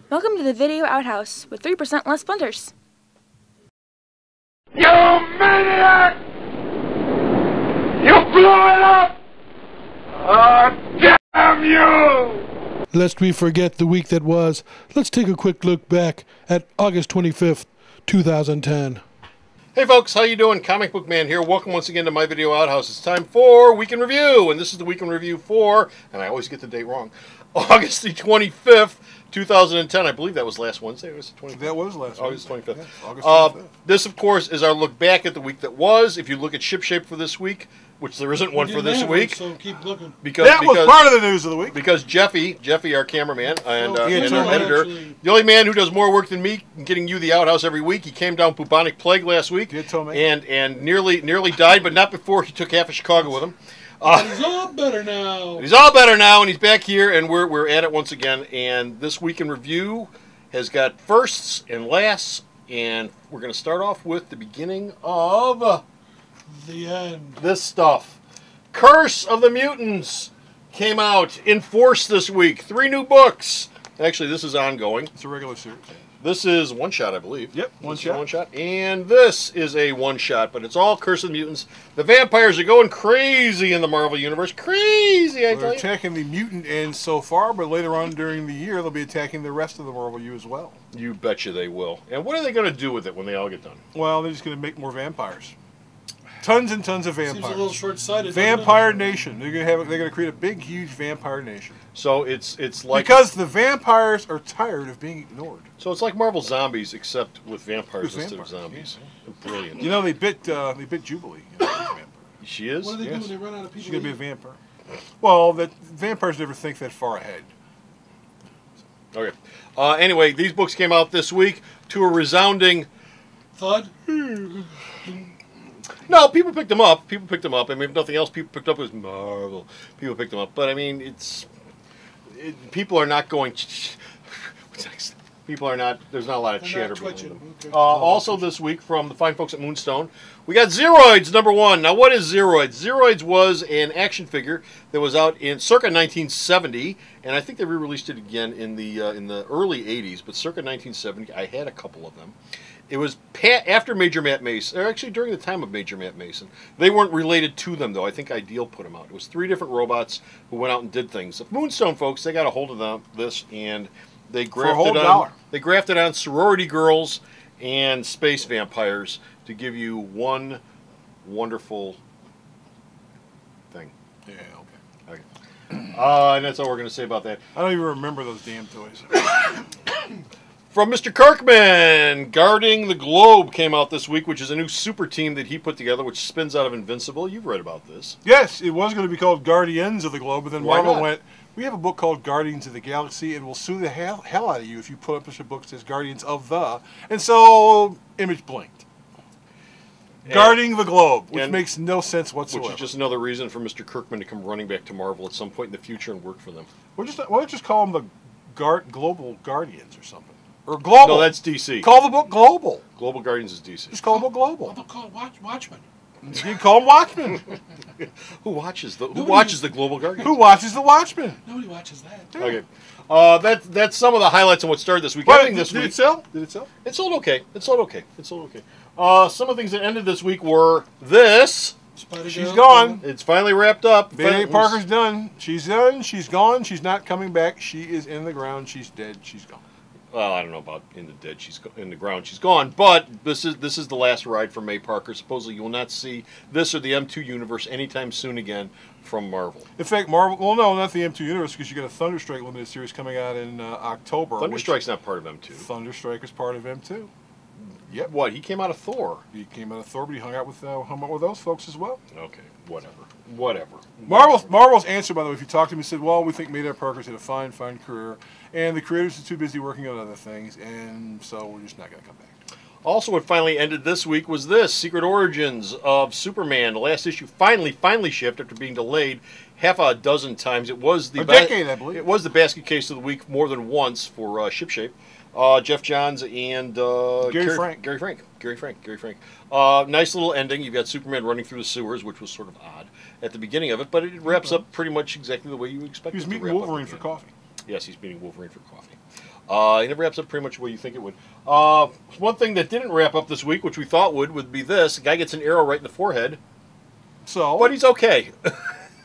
Welcome to the Video Outhouse with 3% less splinters. You maniac! You blew it up! Oh, damn you! Lest we forget the week that was, let's take a quick look back at August 25th, 2010. Hey folks, how you doing? Comic Book Man here. Welcome once again to my Video Outhouse. It's time for Week in Review, and this is the Week in Review for, and I always get the date wrong, August the 25th, 2010. I believe that was last Wednesday. Was it 25th? That was last August Wednesday. 25th. Yeah, August 25th. This, of course, is our look back at the week that was. If you look at Shipshape for this week, which there isn't one for this week. So keep looking. That was part of the news of the week. Because Jeffy, our cameraman and our editor, actually, the only man who does more work than me in getting you the Outhouse every week, he came down bubonic plague last week and nearly died, but not before he took half of Chicago with him. he's all better now. He's all better now, and he's back here, and we're at it once again. And this Week in Review has got firsts and lasts, and we're going to start off with the beginning of The end. this stuff. Curse of the Mutants came out in force this week. 3 new books. Actually, this is ongoing. It's a regular series. This is one shot, I believe. Yep, one shot. And this is a one shot, but it's all Curse of the Mutants. The vampires are going crazy in the Marvel Universe. Crazy, I tell They're you. attacking the mutant end so far, but later on during the year, they'll be attacking the rest of the Marvel U as well. You betcha they will. And what are they going to do with it when they all get done? Well, they're just going to make more vampires. Tons and tons of Seems a vampires. little short-sighted. Vampire Nation. They're going to create a big, huge vampire nation. So it's like Because the vampires are tired of being ignored. So it's like Marvel Zombies, except with vampires With instead of vampires, zombies. Brilliant. You know, they bit Jubilee. Vampire. She is? What do they do Yes. when they run out of people? She's going to be a to eat? vampire. Well, vampires never think that far ahead. Okay. Anyway, these books came out this week to a resounding... Thud? No, people picked them up. I mean, if nothing else, people picked up. It was Marvel. People picked them up. But, I mean, people are not going... What's next? People are not... There's not a lot of They're chatter not behind twitching. them. Okay. Also this week from the fine folks at Moonstone, we got Zeroids #1. Now, what is Zeroids? Zeroids was an action figure that was out in circa 1970, and I think they re-released it again in the early 80s, but circa 1970, I had a couple of them. It was after Major Matt Mason, or actually during the time of Major Matt Mason. They weren't related to them, though. I think Ideal put them out. It was 3 different robots who went out and did things. The Moonstone folks, they got a hold of this, and they grafted on sorority girls and space vampires to give you one wonderful thing. Yeah, okay. And that's all we're going to say about that. I don't even remember those damn toys. From Mr. Kirkman, Guarding the Globe came out this week, which is a new super team that he put together, which spins out of Invincible. You've read about this. Yes, it was going to be called Guardians of the Globe, but then Why Marvel not? went, we have a book called Guardians of the Galaxy, and we'll sue the hell out of you if you put up a book that says Guardians of the. And so, Image blinked. Guarding the Globe, which makes no sense whatsoever. Which is just another reason for Mr. Kirkman to come running back to Marvel at some point in the future and work for them. Why don't you just call them the Global Guardians or something? Or Global. No, that's DC. Call the book Global. Global Guardians is DC. Just call the book Global. Well, they'll call it Watchmen. You can call them Watchmen. Who watches the Global Guardians? Who watches the Watchmen? Nobody watches that. Okay. That's some of the highlights of what started this week. What, Ending this did week. it sell? Did it sell? It sold okay. Some of the things that ended this week were this. Spider She's Girl, gone. It's finally wrapped up. Mayday Parker's done. She's done. She's gone. She's not coming back. She is in the ground. She's dead. She's gone. Well, I don't know about in the dead. She's in the ground. She's gone. But this is the last ride for May Parker. Supposedly, you will not see this or the M2 universe anytime soon again from Marvel. In fact, Marvel. Well, no, not the M2 universe, because you got a Thunderstrike limited series coming out in October. Thunderstrike's not part of M2. Thunderstrike is part of M2. Yep. What? He came out of Thor. He came out of Thor, but he hung out with those folks as well. Okay. Whatever. Marvel's answer, by the way, if you talk to him, he said, well, we think Mayday Parker's had a fine career, and the creators are too busy working on other things, and so we're just not going to come back. Also, what finally ended this week was this, Secret Origins of Superman. The last issue finally shipped after being delayed half a dozen times. It was the decade, I believe. It was the basket case of the week more than once for Shipshape. Jeff Johns and Gary Frank. Nice little ending. You've got Superman running through the sewers, which was sort of odd at the beginning of it, but it wraps up pretty much exactly the way you expect. He was meeting Wolverine for coffee. Yes, he's meeting Wolverine for coffee. It wraps up pretty much what you think it would. One thing that didn't wrap up this week, which we thought would be this. A guy gets an arrow right in the forehead, So, but he's okay.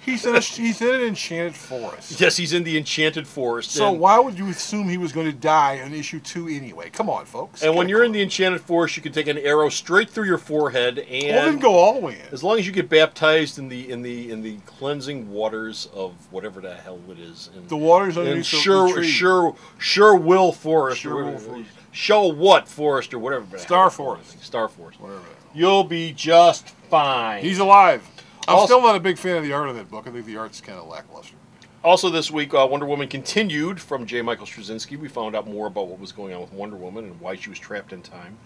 he's in an enchanted forest. Yes, he's in the enchanted forest. So and, why would you assume he was going to die in issue 2 anyway? Come on, folks. and when Get you're a in the clue. enchanted forest, you can take an arrow straight through your forehead, and Well, then go all the way in. as long as you get baptized in the cleansing waters of whatever the hell it is. The waters in underneath the tree. Sure Will Forest. Sure or Will whatever. Forest. Show what Forest or whatever. the Star hell Forest. Star Forest. Whatever. You'll be just fine. He's alive. I'm Also- still not a big fan of the art of that book. I think the art's kind of lackluster. Also this week, Wonder Woman continued from J. Michael Straczynski. We found out more about what was going on with Wonder Woman and why she was trapped in time.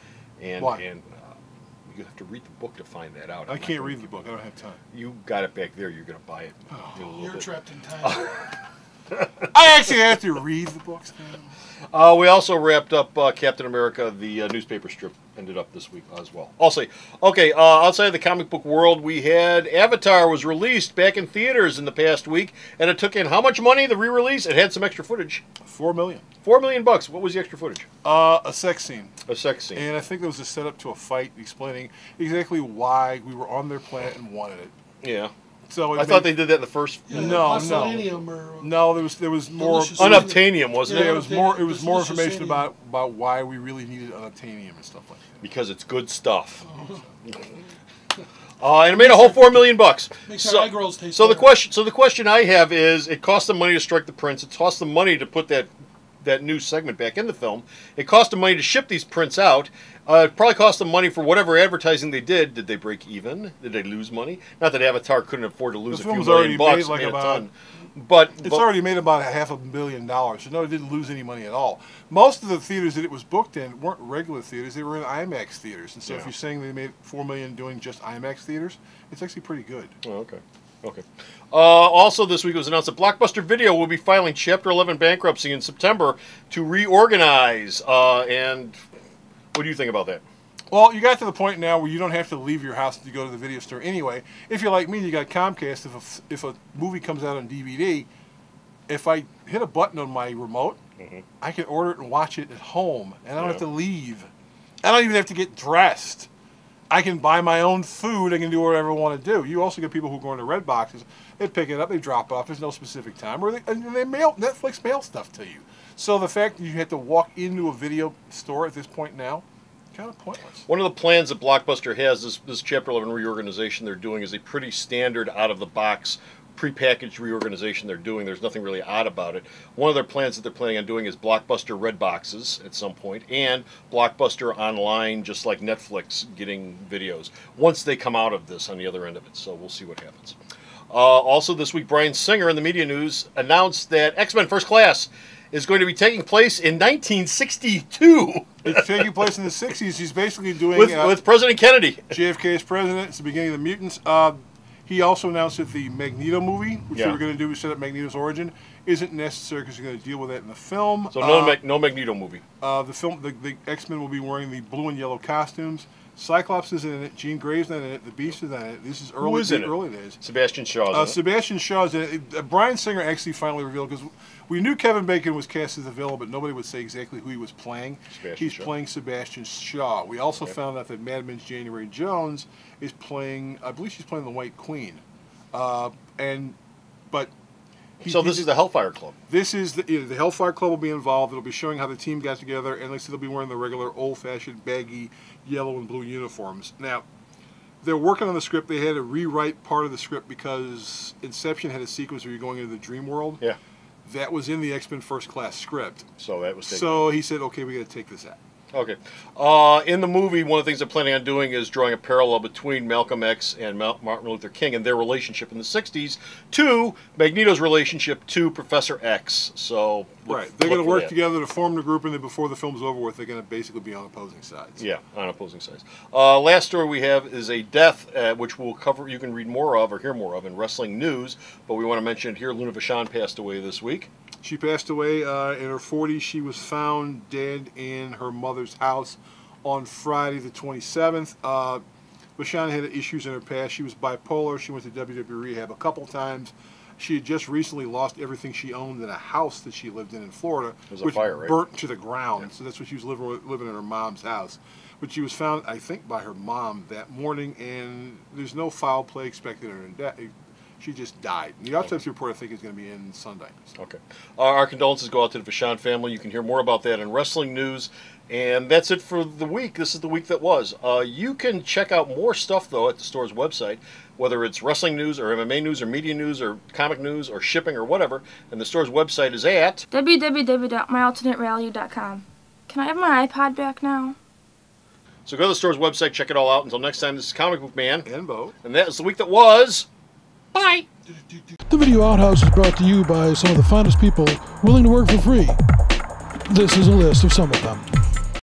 And Why? you have to read the book to find that out. I I'm not can't gonna read the give book. I don't have time. You got it back there. You're going to buy it. in a little You're bit. trapped in time. I actually have to read the books now. We also wrapped up Captain America, the newspaper strip ended up this week as well. Also, okay, outside of the comic book world, we had Avatar was released back in theaters in the past week, and it took in how much money, the re-release? It had some extra footage. $4 million. $4 million bucks. What was the extra footage? A sex scene. A sex scene. And I think there was a setup to a fight explaining exactly why we were on their planet and wanted it. Yeah. So I thought they did that in the first. Yeah, No, Plastilanium or No, there was more. Delicious. Unobtainium, wasn't Yeah, it? it was more. It was more Delicious information Alien. about why we really needed unobtainium and stuff like that. Because it's good stuff. And it made a whole $4 million bucks. Makes our egg rolls taste So the better. question I have is, it cost them money to strike the prints. It cost them money to put that new segment back in the film. It cost them money to ship these prints out. It probably cost them money for whatever advertising they did. Did they break even? Did they lose money? Not that Avatar couldn't afford to lose The a few film's million already bucks. made like It made a about- ton. But It's already made about $500 million, so no, it didn't lose any money at all. Most of the theaters that it was booked in weren't regular theaters; they were in IMAX theaters. And so, if Yeah. you're saying they made $4 million doing just IMAX theaters, it's actually pretty good. Oh, okay. Also, this week it was announced that Blockbuster Video will be filing Chapter 11 bankruptcy in September to reorganize. And what do you think about that? Well, you got to the point now where you don't have to leave your house to go to the video store anyway. If you're like me, and you got Comcast. If a movie comes out on DVD, if I hit a button on my remote, I can order it and watch it at home, and I don't have to leave. I don't even have to get dressed. I can buy my own food. I can do whatever I want to do. You also get people who go into red boxes. They pick it up, they drop it off. There's no specific time, or they mail Netflix mail stuff to you. So the fact that you have to walk into a video store at this point now, kind of pointless. One of the plans that Blockbuster has, this Chapter 11 reorganization they're doing, is a pretty standard out-of-the-box prepackaged reorganization they're doing. There's nothing really odd about it. One of their plans that they're planning on doing is Blockbuster Red Boxes at some point, and Blockbuster Online, just like Netflix, getting videos once they come out of this on the other end of it. So we'll see what happens. Also this week, Bryan Singer in the media news announced that X-Men First Class is going to be taking place in 1962 It's taking place in the 60s. He's basically doing with President Kennedy. JFK as president. It's the beginning of the mutants. He also announced that the Magneto movie, which they were going to do to set up Magneto's origin, isn't necessary because they're going to deal with that in the film. So no Magneto movie. The X-Men will be wearing the blue and yellow costumes. Cyclops is in it. Jean Grey's not in it. The Beast is not in it. This is Who is in it? early days. Sebastian Shaw. Sebastian Shaw is in it. Bryan Singer actually finally revealed, because we knew Kevin Bacon was cast as the villain, but nobody would say exactly who he was playing. He's playing Sebastian Shaw. We also found out that Mad Men's January Jones is playing, I believe she's playing the White Queen. So this is the Hellfire Club. This is the Hellfire Club will be involved. It'll be showing how the team got together, and they'll be wearing the regular old-fashioned baggy yellow and blue uniforms. Now, they're working on the script. They had to rewrite part of the script because Inception had a sequence where you're going into the dream world. Yeah. That was in the X-Men First Class script. So that was taken. So he said, okay, we got to take this out. Okay. In the movie, one of the things they're planning on doing is drawing a parallel between Malcolm X and Martin Luther King and their relationship in the 60s to Magneto's relationship to Professor X. So Right. They're going to work together to form the group, and then before the film's over with, they're going to basically be on opposing sides. Yeah, on opposing sides. Last story we have is a death, which we'll cover. You can read more of or hear more of in Wrestling News, but we want to mention it here. Luna Vachon passed away this week. She passed away in her 40s. She was found dead in her mother's house on Friday the 27th. Vachon had issues in her past. She was bipolar. She went to WWE rehab a couple times. She had just recently lost everything she owned in a house that she lived in Florida, was a which fire, right? burnt to the ground. So that's what she was living in her mom's house. But she was found, I think, by her mom that morning, and there's no foul play expected in her death. She just died. And the autopsy report, I think, is going to be in Sunday. Okay. Our condolences go out to the Vachon family. You can hear more about that in Wrestling News. And that's it for the week. This is the week that was. You can check out more stuff, though, at the store's website, whether it's wrestling news or MMA news or media news or comic news or shipping or whatever. And the store's website is at www.myalternatereality.com. Can I have my iPod back now? So go to the store's website, check it all out. Until next time, this is Comic Book Man. And Bo. And that is the week that was. Bye! The Video Outhouse is brought to you by some of the finest people willing to work for free. This is a list of some of them.